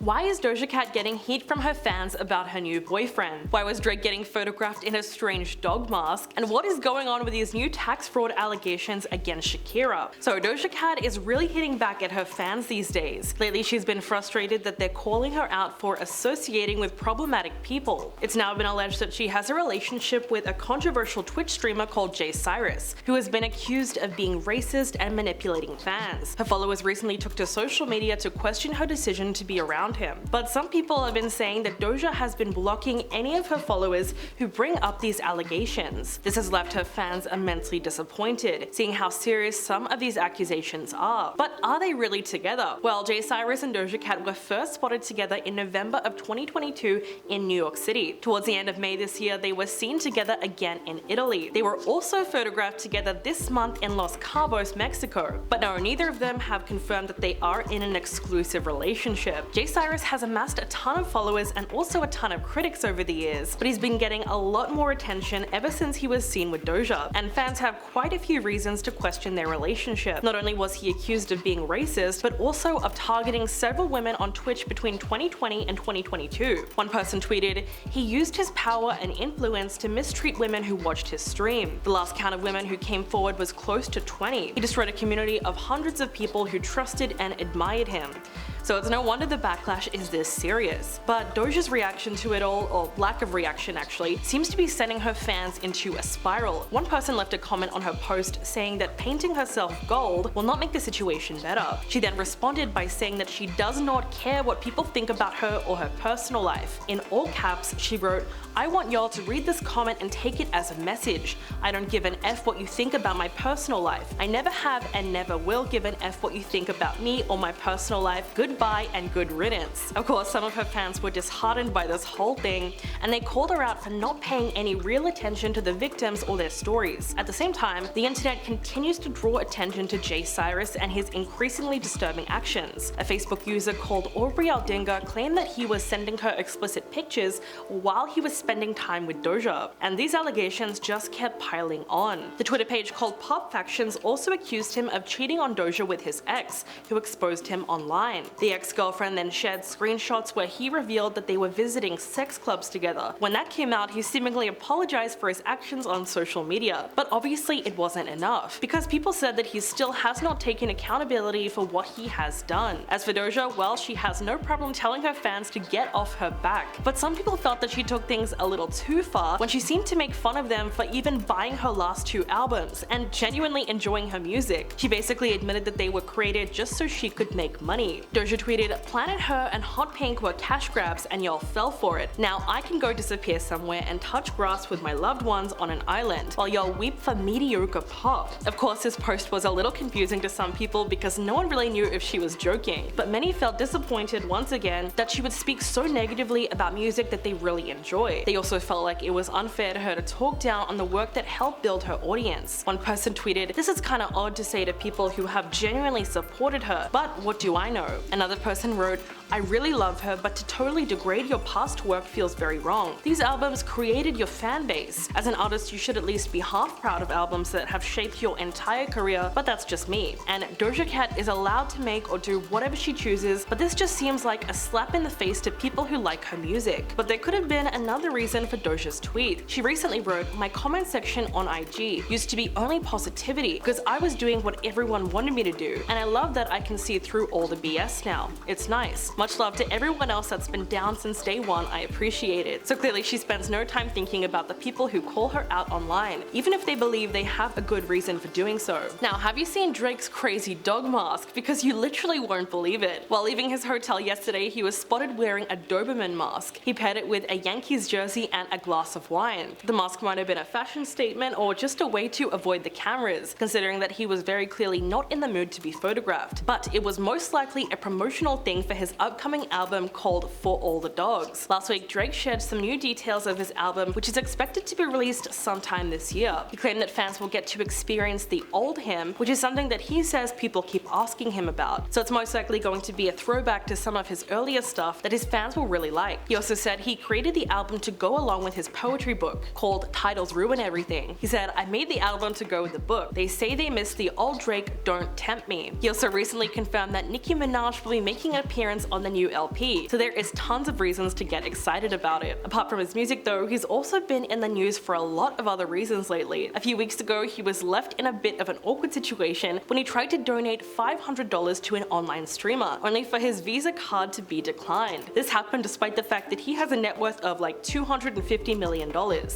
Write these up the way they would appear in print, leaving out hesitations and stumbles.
Why is Doja Cat getting heat from her fans about her new boyfriend? Why was Drake getting photographed in a strange dog mask? And what is going on with these new tax fraud allegations against Shakira? So Doja Cat is really hitting back at her fans these days. Lately she's been frustrated that they're calling her out for associating with problematic people. It's now been alleged that she has a relationship with a controversial Twitch streamer called Jay Cyrus, who has been accused of being racist and manipulating fans. Her followers recently took to social media to question her decision to be around him. But some people have been saying that Doja has been blocking any of her followers who bring up these allegations. This has left her fans immensely disappointed, seeing how serious some of these accusations are. But are they really together? Well, Jay Cyrus and Doja Cat were first spotted together in November of 2022 in New York City. Towards the end of May this year, they were seen together again in Italy. They were also photographed together this month in Los Cabos, Mexico. But no, neither of them have confirmed that they are in an exclusive relationship. Jay Cyrus has amassed a ton of followers and also a ton of critics over the years, but he's been getting a lot more attention ever since he was seen with Doja, and fans have quite a few reasons to question their relationship. Not only was he accused of being racist, but also of targeting several women on Twitch between 2020 and 2022. One person tweeted, "He used his power and influence to mistreat women who watched his stream. The last count of women who came forward was close to 20. He destroyed a community of hundreds of people who trusted and admired him." So it's no wonder the backlash is this serious. But Doja's reaction to it all, or lack of reaction actually, seems to be sending her fans into a spiral. One person left a comment on her post saying that painting herself gold will not make the situation better. She then responded by saying that she does not care what people think about her or her personal life. In all caps, she wrote, "I want y'all to read this comment and take it as a message. I don't give an F what you think about my personal life. I never have and never will give an F what you think about me or my personal life. Goodbye and good riddance." Of course, some of her fans were disheartened by this whole thing, and they called her out for not paying any real attention to the victims or their stories. At the same time, the internet continues to draw attention to Jay Cyrus and his increasingly disturbing actions. A Facebook user called Aubrey Aldinga claimed that he was sending her explicit pictures while he was spending time with Doja, and these allegations just kept piling on. The Twitter page called Pop Factions also accused him of cheating on Doja with his ex, who exposed him online. The ex-girlfriend then shared screenshots where he revealed that they were visiting sex clubs together. When that came out, he seemingly apologized for his actions on social media. But obviously it wasn't enough, because people said that he still has not taken accountability for what he has done. As for Doja, well, she has no problem telling her fans to get off her back. But some people felt that she took things a little too far when she seemed to make fun of them for even buying her last 2 albums and genuinely enjoying her music. She basically admitted that they were created just so she could make money. Doja tweeted, "Planet Her and Hot Pink were cash grabs and y'all fell for it. Now I can go disappear somewhere and touch grass with my loved ones on an island while y'all weep for mediocre pop." Of course, this post was a little confusing to some people because no one really knew if she was joking, but many felt disappointed once again that she would speak so negatively about music that they really enjoy. They also felt like it was unfair to her to talk down on the work that helped build her audience. One person tweeted, "This is kinda odd to say to people who have genuinely supported her, but what do I know?" Another person wrote, "I really love her, but to totally degrade your past work feels very wrong. These albums created your fan base. As an artist, you should at least be half proud of albums that have shaped your entire career, but that's just me." And Doja Cat is allowed to make or do whatever she chooses, but this just seems like a slap in the face to people who like her music. But there could have been another reason for Doja's tweet. She recently wrote, "My comment section on IG used to be only positivity because I was doing what everyone wanted me to do, and I love that I can see through all the BS now. It's nice. Much love to everyone else that's been down since day one, I appreciate it." So clearly she spends no time thinking about the people who call her out online, even if they believe they have a good reason for doing so. Now, have you seen Drake's crazy dog mask? Because you literally won't believe it. While leaving his hotel yesterday, he was spotted wearing a Doberman mask. He paired it with a Yankees jersey and a glass of wine. The mask might have been a fashion statement or just a way to avoid the cameras, considering that he was very clearly not in the mood to be photographed. But it was most likely a promotional thing for his upcoming album called For All the Dogs. Last week, Drake shared some new details of his album, which is expected to be released sometime this year. He claimed that fans will get to experience the old him, which is something that he says people keep asking him about. So it's most likely going to be a throwback to some of his earlier stuff that his fans will really like. He also said he created the album to go along with his poetry book, called Titles Ruin Everything. He said, "I made the album to go with the book. They say they miss the old Drake, don't tempt me." He also recently confirmed that Nicki Minaj will be making an appearance on on the new LP, so there is tons of reasons to get excited about it. Apart from his music though, he's also been in the news for a lot of other reasons lately. A few weeks ago, he was left in a bit of an awkward situation when he tried to donate $500 to an online streamer, only for his Visa card to be declined. This happened despite the fact that he has a net worth of like $250 million.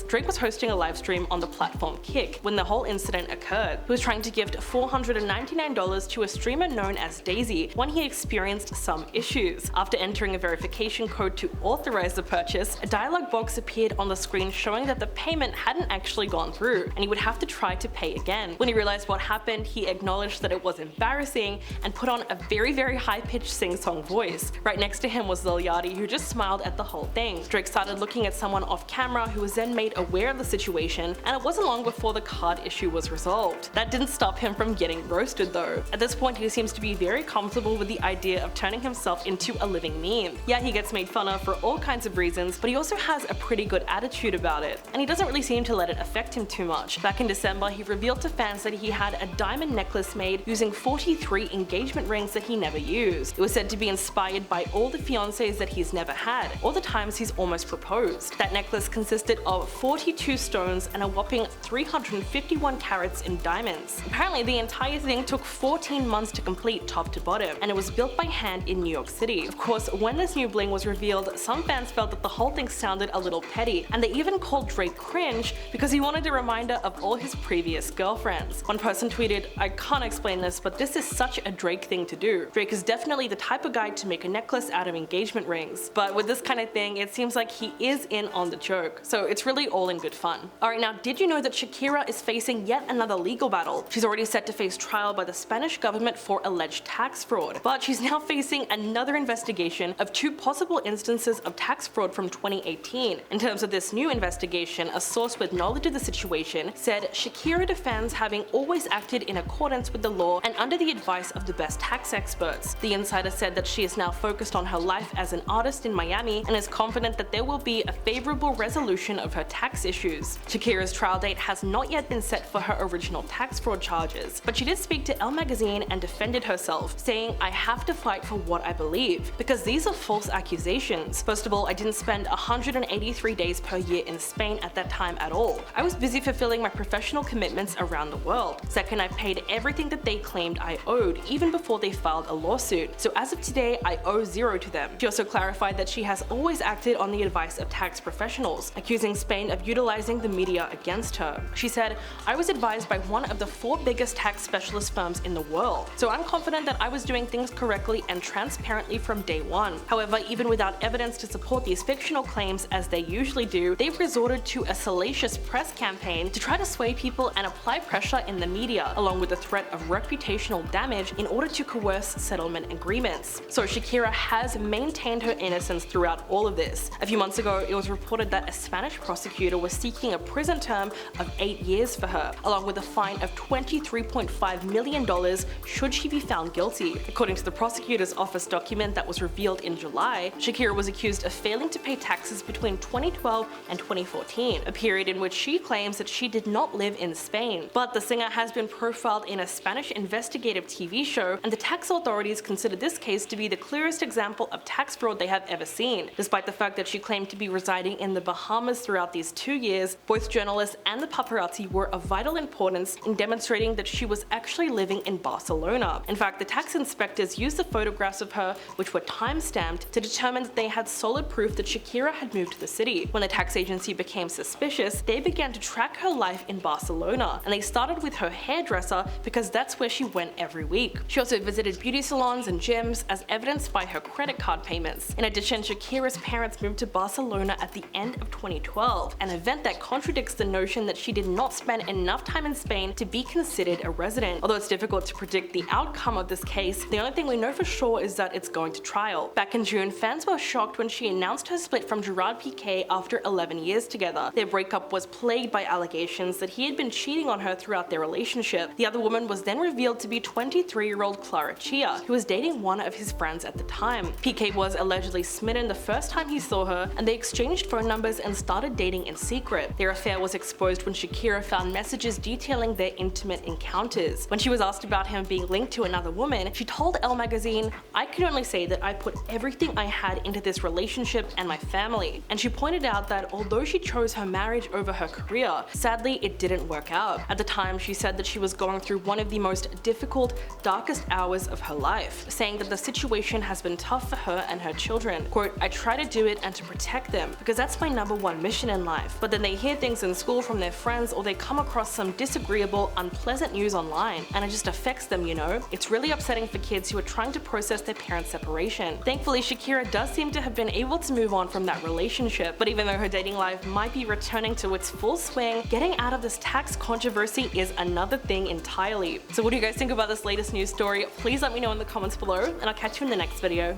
Drake was hosting a live stream on the platform Kick when the whole incident occurred. He was trying to gift $499 to a streamer known as Daisy when he experienced some issues. After entering a verification code to authorize the purchase, a dialog box appeared on the screen showing that the payment hadn't actually gone through and he would have to try to pay again. When he realized what happened, he acknowledged that it was embarrassing and put on a very high-pitched sing-song voice. Right next to him was Lil Yachty, who just smiled at the whole thing. Drake started looking at someone off camera who was then made aware of the situation, and it wasn't long before the card issue was resolved. That didn't stop him from getting roasted though. At this point, he seems to be very comfortable with the idea of turning himself into a living meme. Yeah, he gets made fun of for all kinds of reasons, but he also has a pretty good attitude about it, and he doesn't really seem to let it affect him too much. Back in December, he revealed to fans that he had a diamond necklace made using 43 engagement rings that he never used. It was said to be inspired by all the fiancés that he's never had, or the times he's almost proposed. That necklace consisted of 42 stones and a whopping 351 carats in diamonds. Apparently, the entire thing took 14 months to complete top to bottom, and it was built by hand in New York City. Of course, when this new bling was revealed, some fans felt that the whole thing sounded a little petty, and they even called Drake cringe because he wanted a reminder of all his previous girlfriends. One person tweeted, "I can't explain this, but this is such a Drake thing to do. Drake is definitely the type of guy to make a necklace out of engagement rings." But with this kind of thing, it seems like he is in on the joke, so it's really all in good fun. Alright, now did you know that Shakira is facing yet another legal battle? She's already set to face trial by the Spanish government for alleged tax fraud, but she's now facing another investigation of 2 possible instances of tax fraud from 2018. In terms of this new investigation, a source with knowledge of the situation said Shakira defends having always acted in accordance with the law and under the advice of the best tax experts. The insider said that she is now focused on her life as an artist in Miami and is confident that there will be a favorable resolution of her tax issues. Shakira's trial date has not yet been set for her original tax fraud charges, but she did speak to Elle magazine and defended herself, saying, "I have to fight for what I believe, because these are false accusations. First of all, I didn't spend 183 days per year in Spain at that time at all. I was busy fulfilling my professional commitments around the world. Second, I paid everything that they claimed I owed, even before they filed a lawsuit. So as of today, I owe zero to them." She also clarified that she has always acted on the advice of tax professionals, accusing Spain of utilizing the media against her. She said, "I was advised by one of the 4 biggest tax specialist firms in the world, so I'm confident that I was doing things correctly and transparently from day one. However, even without evidence to support these fictional claims as they usually do, they've resorted to a salacious press campaign to try to sway people and apply pressure in the media, along with the threat of reputational damage in order to coerce settlement agreements." So Shakira has maintained her innocence throughout all of this. A few months ago, it was reported that a Spanish prosecutor was seeking a prison term of 8 years for her, along with a fine of $23.5 million should she be found guilty. According to the prosecutor's office document that was revealed in July, Shakira was accused of failing to pay taxes between 2012 and 2014, a period in which she claims that she did not live in Spain. But the singer has been profiled in a Spanish investigative TV show, and the tax authorities consider this case to be the clearest example of tax fraud they have ever seen. Despite the fact that she claimed to be residing in the Bahamas throughout these 2 years, both journalists and the paparazzi were of vital importance in demonstrating that she was actually living in Barcelona. In fact, the tax inspectors used the photographs of her, which were time-stamped, to determine that they had solid proof that Shakira had moved to the city. When the tax agency became suspicious, they began to track her life in Barcelona, and they started with her hairdresser because that's where she went every week. She also visited beauty salons and gyms, as evidenced by her credit card payments. In addition, Shakira's parents moved to Barcelona at the end of 2012, an event that contradicts the notion that she did not spend enough time in Spain to be considered a resident. Although it's difficult to predict the outcome of this case, the only thing we know for sure is that it's going to trial. Back in June, fans were shocked when she announced her split from Gerard Piqué after 11 years together. Their breakup was plagued by allegations that he had been cheating on her throughout their relationship. The other woman was then revealed to be 23-year-old Clara Chia, who was dating one of his friends at the time. Piqué was allegedly smitten the first time he saw her, and they exchanged phone numbers and started dating in secret. Their affair was exposed when Shakira found messages detailing their intimate encounters. When she was asked about him being linked to another woman, she told Elle magazine, "I could only say that I put everything I had into this relationship and my family. And she pointed out that although she chose her marriage over her career, sadly it didn't work out. At the time, she said that she was going through one of the most difficult, darkest hours of her life, saying that the situation has been tough for her and her children. Quote, "I try to do it and to protect them because that's my #1 mission in life. But then they hear things in school from their friends or they come across some disagreeable, unpleasant news online and it just affects them, you know? It's really upsetting for kids who are trying to process their parents' separation." Thankfully, Shakira does seem to have been able to move on from that relationship, but even though her dating life might be returning to its full swing, getting out of this tax controversy is another thing entirely. So what do you guys think about this latest news story? Please let me know in the comments below, and I'll catch you in the next video.